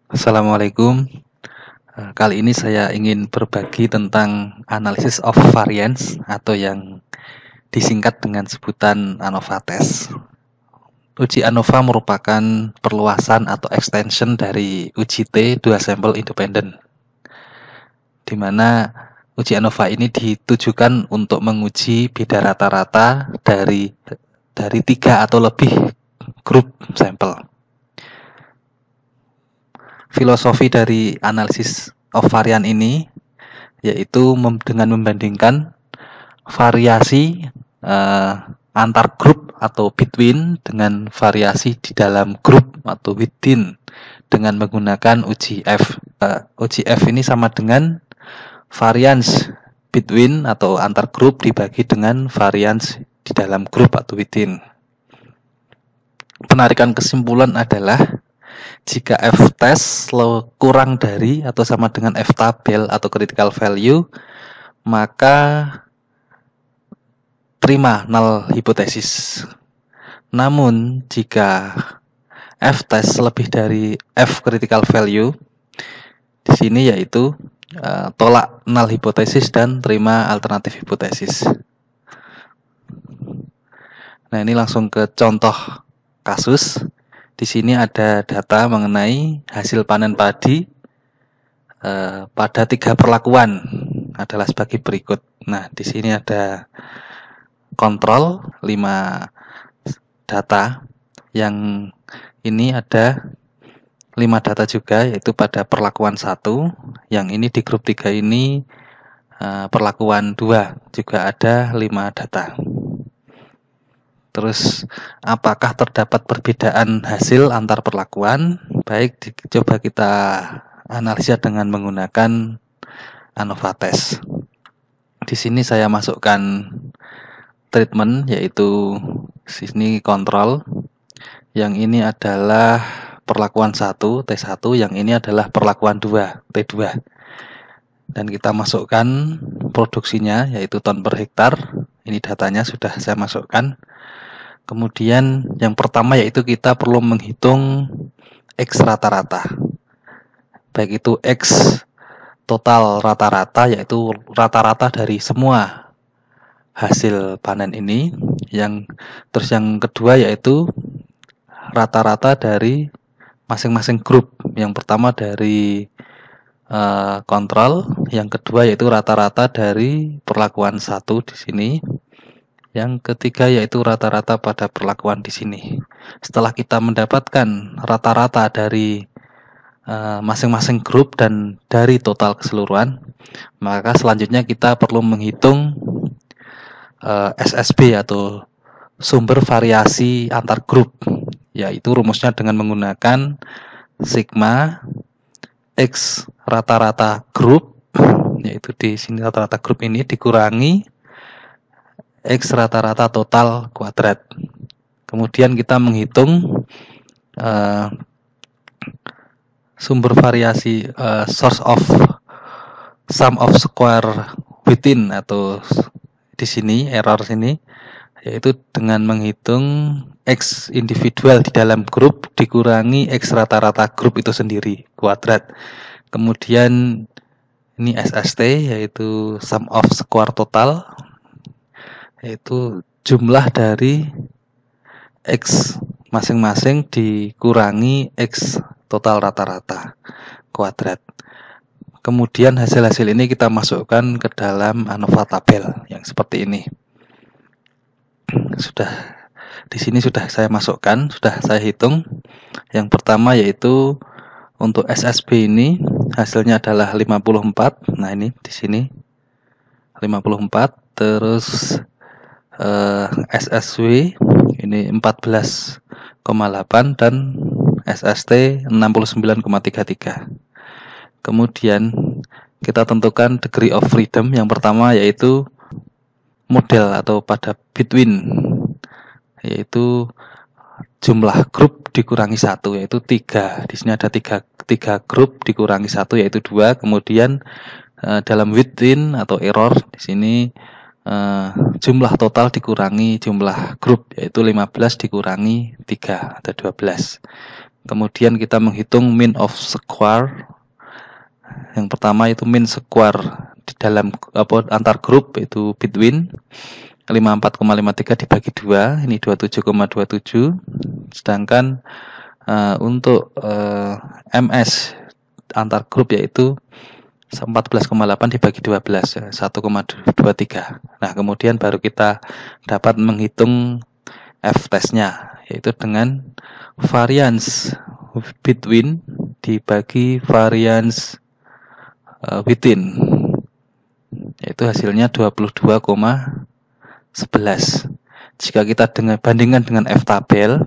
Assalamualaikum. Kali ini saya ingin berbagi tentang analysis of variance atau yang disingkat dengan sebutan ANOVA test. Uji ANOVA merupakan perluasan atau extension dari uji T dual sample independent, di mana uji ANOVA ini ditujukan untuk menguji beda rata-rata dari 3 atau lebih grup sampel. Filosofi dari analisis of varian ini yaitu dengan membandingkan variasi antar grup atau between dengan variasi di dalam grup atau within dengan menggunakan uji F. Uji F ini sama dengan variance between atau antar grup dibagi dengan variance di dalam grup atau within. Penarikan kesimpulan adalah jika F-test kurang dari atau sama dengan F-tabel atau critical value, maka terima null hipotesis. Namun, jika F-test lebih dari F critical value, di sini yaitu tolak null hipotesis dan terima alternatif hipotesis. Nah, ini langsung ke contoh kasus. Di sini ada data mengenai hasil panen padi pada 3 perlakuan adalah sebagai berikut. Nah, di sini ada kontrol 5 data. Yang ini ada 5 data juga, yaitu pada perlakuan 1. Yang ini di grup 3 ini perlakuan 2 juga ada 5 data. Terus, apakah terdapat perbedaan hasil antar perlakuan? Baik, coba kita analisa dengan menggunakan ANOVA test. Di sini saya masukkan treatment, yaitu sini kontrol. Yang ini adalah perlakuan 1, T1, yang ini adalah perlakuan 2, T2. Dan kita masukkan produksinya, yaitu ton per hektar. Ini datanya sudah saya masukkan. Kemudian yang pertama yaitu kita perlu menghitung X rata-rata. Baik itu X total rata-rata, yaitu rata-rata dari semua hasil panen ini. Terus yang kedua yaitu rata-rata dari masing-masing grup. Yang pertama dari kontrol, yang kedua yaitu rata-rata dari perlakuan 1 di sini. Yang ketiga yaitu rata-rata pada perlakuan di sini. Setelah kita mendapatkan rata-rata dari masing-masing grup dan dari total keseluruhan, maka selanjutnya kita perlu menghitung SSB atau sumber variasi antar grup, yaitu rumusnya dengan menggunakan sigma X rata-rata grup, yaitu di sini rata-rata grup ini dikurangi X rata-rata total kuadrat. Kemudian kita menghitung sumber variasi source of sum of square within, atau di sini error sini, yaitu dengan menghitung X individual di dalam grup dikurangi X rata-rata grup itu sendiri kuadrat. Kemudian ini SST, yaitu sum of square total, yaitu jumlah dari X masing-masing dikurangi X total rata-rata kuadrat. Kemudian hasil-hasil ini kita masukkan ke dalam ANOVA tabel yang seperti ini. Di sini sudah saya masukkan, sudah saya hitung. Yang pertama yaitu untuk SSB ini hasilnya adalah 54. Nah, ini di sini 54. Terus SSW ini 14,8 dan SST 69,33. Kemudian kita tentukan degree of freedom. Yang pertama yaitu model atau pada between, yaitu jumlah grup dikurangi 1, yaitu 3. Di sini ada 3 grup dikurangi 1, yaitu 2. Kemudian dalam within atau error di sini jumlah total dikurangi jumlah grup, yaitu 15 dikurangi 3 ada 12. Kemudian kita menghitung mean of square. Yang pertama itu mean square di dalam antar grup, itu between 54,53 dibagi 2, ini 27,27. Sedangkan untuk MS antar grup yaitu 14,8 dibagi 12, 1,23. Nah, kemudian baru kita dapat menghitung F-testnya, yaitu dengan variance between dibagi variance within, yaitu hasilnya 22,11. Jika kita bandingkan dengan F-tabel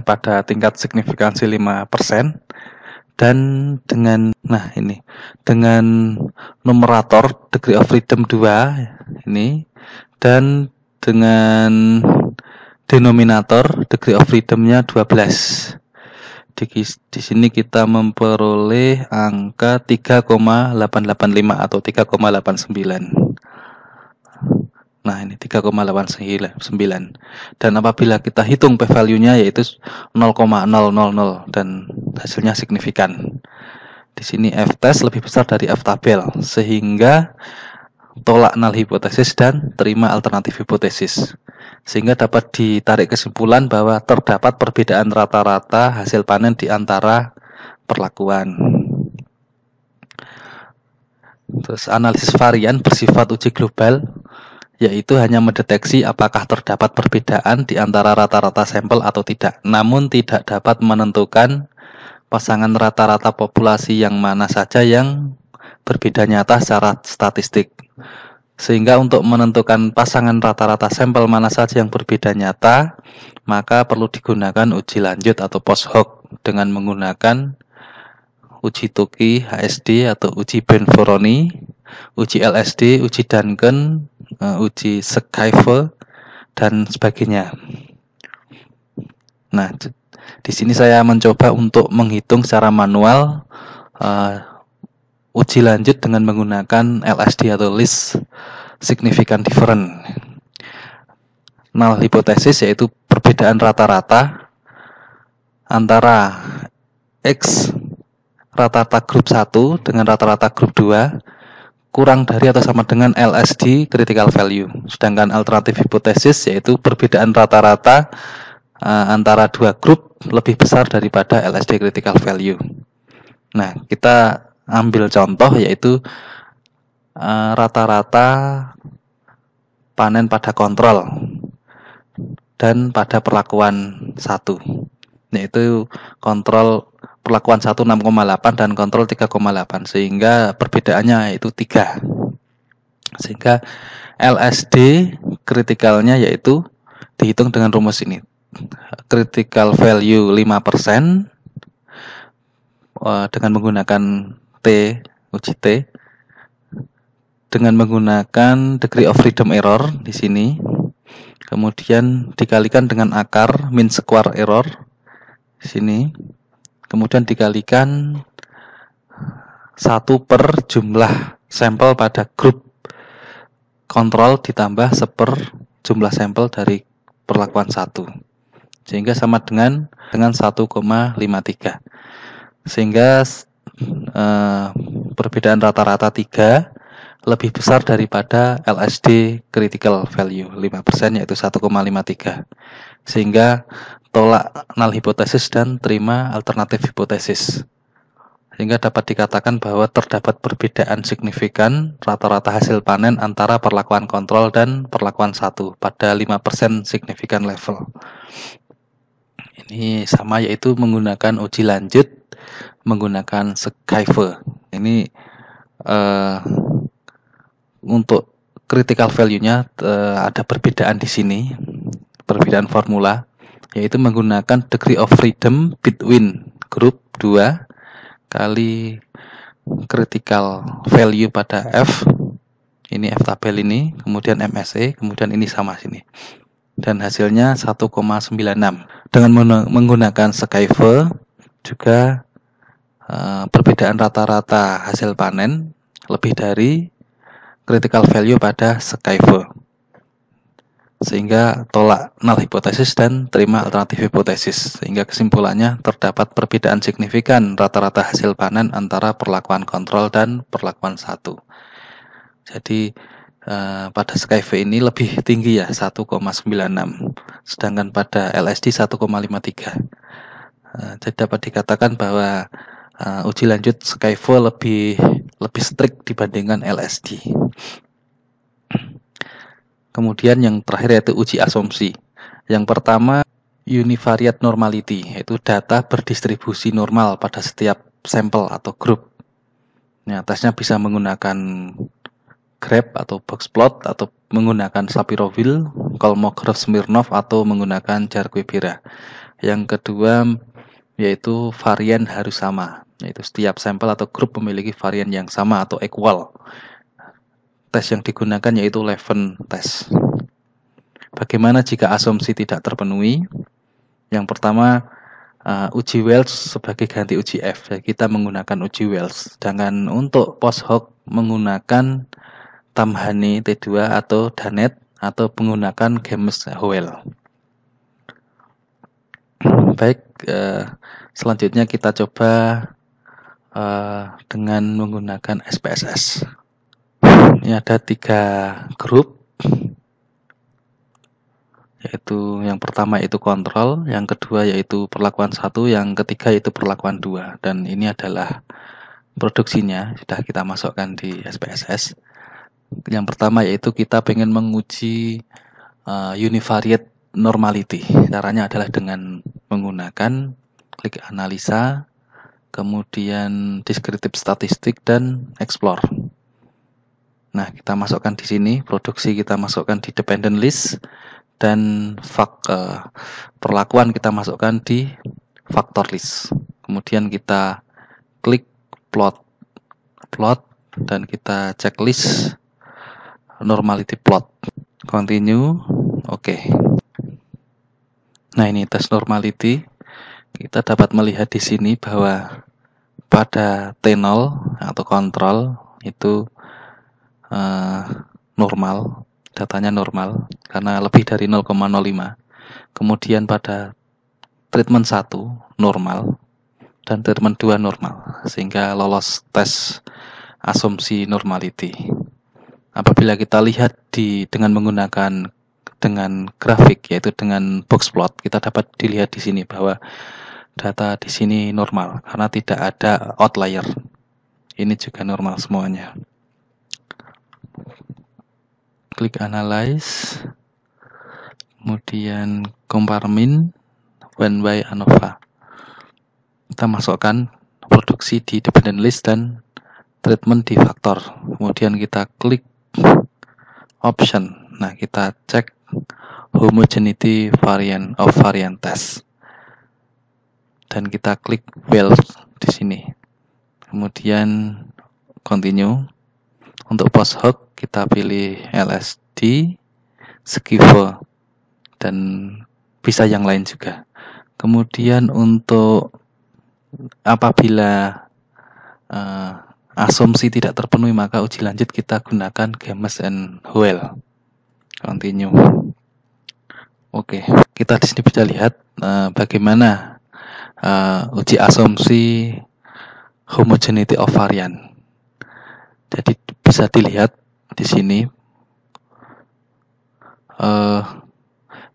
pada tingkat signifikansi 5%, dan dengan dengan numerator degree of freedom 2 ini, dan dengan denominator degree of freedom-nya 12. Di sini kita memperoleh angka 3,885 atau 3,89. Nah, ini 3,89. Dan apabila kita hitung p-value-nya yaitu 0,000 dan hasilnya signifikan. Di sini F-test lebih besar dari F-tabel, sehingga tolak null hipotesis dan terima alternatif hipotesis. Sehingga dapat ditarik kesimpulan bahwa terdapat perbedaan rata-rata hasil panen di antara perlakuan. Terus analisis varian bersifat uji global, yaitu hanya mendeteksi apakah terdapat perbedaan di antara rata-rata sampel atau tidak, namun tidak dapat menentukan pasangan rata-rata populasi yang mana saja yang berbeda nyata secara statistik. Sehingga untuk menentukan pasangan rata-rata sampel mana saja yang berbeda nyata, maka perlu digunakan uji lanjut atau post hoc dengan menggunakan uji Tukey HSD atau uji Benforoni, uji LSD, uji Duncan, uji Scheffler, dan sebagainya. Nah, di sini saya mencoba untuk menghitung secara manual uji lanjut dengan menggunakan LSD atau least significant difference. Null hipotesis yaitu perbedaan rata-rata antara X rata-rata grup 1 dengan rata-rata grup 2 kurang dari atau sama dengan LSD critical value. Sedangkan alternatif hipotesis yaitu perbedaan rata-rata antara dua grup lebih besar daripada LSD critical value. Nah, kita ambil contoh yaitu rata-rata panen pada kontrol dan pada perlakuan 1, yaitu kontrol perlakuan 1 6,8 dan kontrol 3,8, sehingga perbedaannya yaitu 3. Sehingga LSD kritikalnya yaitu dihitung dengan rumus ini. Critical value 5% dengan menggunakan uji T, dengan menggunakan degree of freedom error di sini, kemudian dikalikan dengan akar mean square error di sini, kemudian dikalikan 1 per jumlah sampel pada grup kontrol ditambah 1/per jumlah sampel dari perlakuan 1, sehingga sama dengan 1,53. Sehingga perbedaan rata-rata 3 lebih besar daripada LSD critical value 5%, yaitu 1,53. Sehingga tolak null hipotesis dan terima alternatif hipotesis. Sehingga dapat dikatakan bahwa terdapat perbedaan signifikan rata-rata hasil panen antara perlakuan kontrol dan perlakuan 1 pada 5% signifikan level. Ini sama, yaitu menggunakan uji lanjut menggunakan Scheffler. Ini untuk critical value-nya ada perbedaan di sini, perbedaan formula, yaitu menggunakan degree of freedom between grup 2 kali critical value pada F, ini F tabel ini, kemudian MSE, kemudian ini sama sini, dan hasilnya 1,96. Dengan menggunakan Scheffler juga perbedaan rata-rata hasil panen lebih dari critical value pada Scheffler. sehingga tolak null hipotesis dan terima alternatif hipotesis, sehingga kesimpulannya terdapat perbedaan signifikan rata-rata hasil panen antara perlakuan kontrol dan perlakuan 1. Jadi pada SkyV ini lebih tinggi ya, 1,96, sedangkan pada LSD 1,53. Jadi dapat dikatakan bahwa uji lanjut SkyV lebih strict dibandingkan LSD. Kemudian yang terakhir yaitu uji asumsi. Yang pertama univariate normality, yaitu data berdistribusi normal pada setiap sampel atau grup. Nah, tesnya bisa menggunakan graph atau box plot, atau menggunakan Shapiro-Wilk, Kolmogorov-Smirnov, atau menggunakan Jar-Quibira. Yang kedua yaitu varian harus sama, yaitu setiap sampel atau grup memiliki varian yang sama atau equal. Tes yang digunakan yaitu Levin test. Bagaimana jika asumsi tidak terpenuhi? Yang pertama, uji Wells sebagai ganti uji F. Jadi kita menggunakan uji Wells. Sedangkan untuk post hoc menggunakan Tamhane T2 atau Danet, atau menggunakan Games-Howell. Baik, selanjutnya kita coba dengan menggunakan SPSS. Ini ada 3 grup, yaitu yang pertama yaitu kontrol, yang kedua yaitu perlakuan 1, yang ketiga yaitu perlakuan 2. Dan ini adalah produksinya, sudah kita masukkan di SPSS. Yang pertama yaitu kita pengen menguji univariate normality. Caranya adalah dengan menggunakan klik analisa, kemudian descriptive statistik, dan explore. Nah, kita masukkan di sini, produksi kita masukkan di dependent list, dan perlakuan kita masukkan di factor list. Kemudian kita klik plot, dan kita checklist normality plot. Continue, oke. Nah, ini tes normality. Kita dapat melihat di sini bahwa pada T0 atau kontrol itu normal, datanya normal karena lebih dari 0,05. Kemudian pada treatment 1 normal dan treatment 2 normal, sehingga lolos tes asumsi normality. Apabila kita lihat dengan menggunakan dengan grafik, yaitu dengan box plot, kita dapat dilihat di sini bahwa data di sini normal karena tidak ada outlier. Ini juga normal semuanya. Klik analyze, kemudian compare mean, one by ANOVA. Kita masukkan produksi di dependent list dan treatment di faktor. Kemudian kita klik option. Nah, kita cek homogeneity variant test. Dan kita klik well di sini. Kemudian continue. Untuk post hoc kita pilih LSD, SCIFO, dan bisa yang lain juga. Kemudian untuk apabila asumsi tidak terpenuhi, maka uji lanjut kita gunakan Games-Howell. Continue. Oke, kita di sini bisa lihat bagaimana uji asumsi homogeneity of variant. Jadi bisa dilihat di sini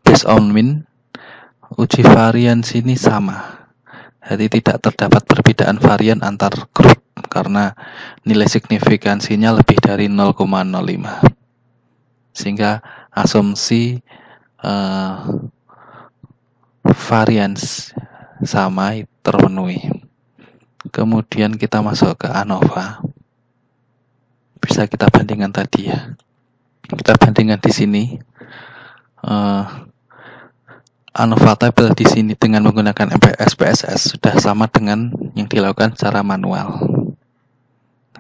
based on mean, uji varian sini sama. Jadi tidak terdapat perbedaan varian antar grup karena nilai signifikansinya lebih dari 0,05. Sehingga asumsi varians sama terpenuhi. Kemudian kita masuk ke ANOVA. Bisa kita bandingkan tadi ya. Kita bandingkan di sini. ANOVA table di sini dengan menggunakan SPSS sudah sama dengan yang dilakukan secara manual.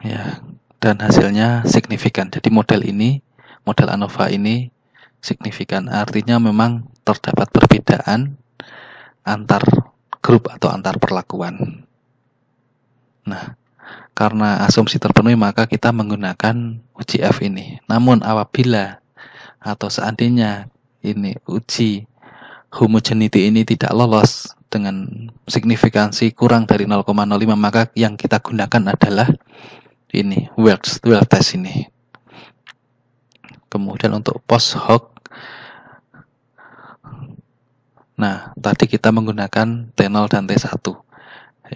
Ya, dan hasilnya signifikan. Jadi model ANOVA ini signifikan. Artinya memang terdapat perbedaan antar grup atau antar perlakuan. Nah, karena asumsi terpenuhi maka kita menggunakan uji F ini. Namun apabila atau seandainya ini uji homogeneity ini tidak lolos dengan signifikansi kurang dari 0,05, maka yang kita gunakan adalah ini Welch test ini. Kemudian untuk post hoc, nah tadi kita menggunakan T0 dan T1.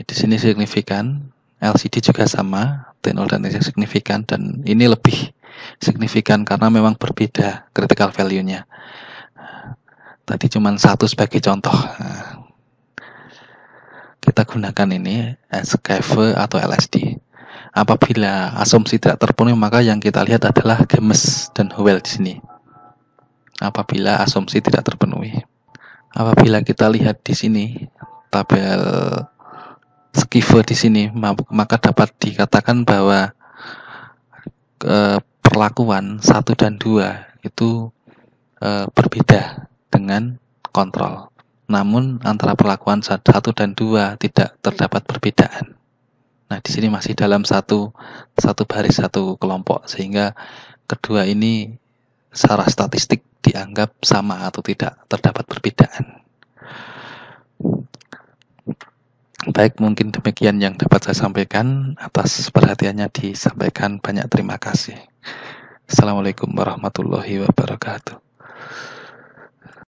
Di sini signifikan, LCD juga sama, T0 dan T1 signifikan, dan ini lebih signifikan karena memang berbeda critical value-nya. Tadi cuma satu sebagai contoh. Kita gunakan ini SKV atau LSD. Apabila asumsi tidak terpenuhi, maka yang kita lihat adalah Gemes dan Howell di sini. Apabila asumsi tidak terpenuhi. Apabila kita lihat di sini tabel Skive di sini, maka dapat dikatakan bahwa perlakuan 1 dan 2 itu berbeda dengan kontrol. Namun antara perlakuan 1 dan 2 tidak terdapat perbedaan. Nah, di sini masih dalam satu baris, satu kelompok, sehingga kedua ini secara statistik dianggap sama atau tidak terdapat perbedaan. Baik, mungkin demikian yang dapat saya sampaikan. Atas perhatiannya disampaikan, banyak terima kasih. Assalamualaikum warahmatullahi wabarakatuh.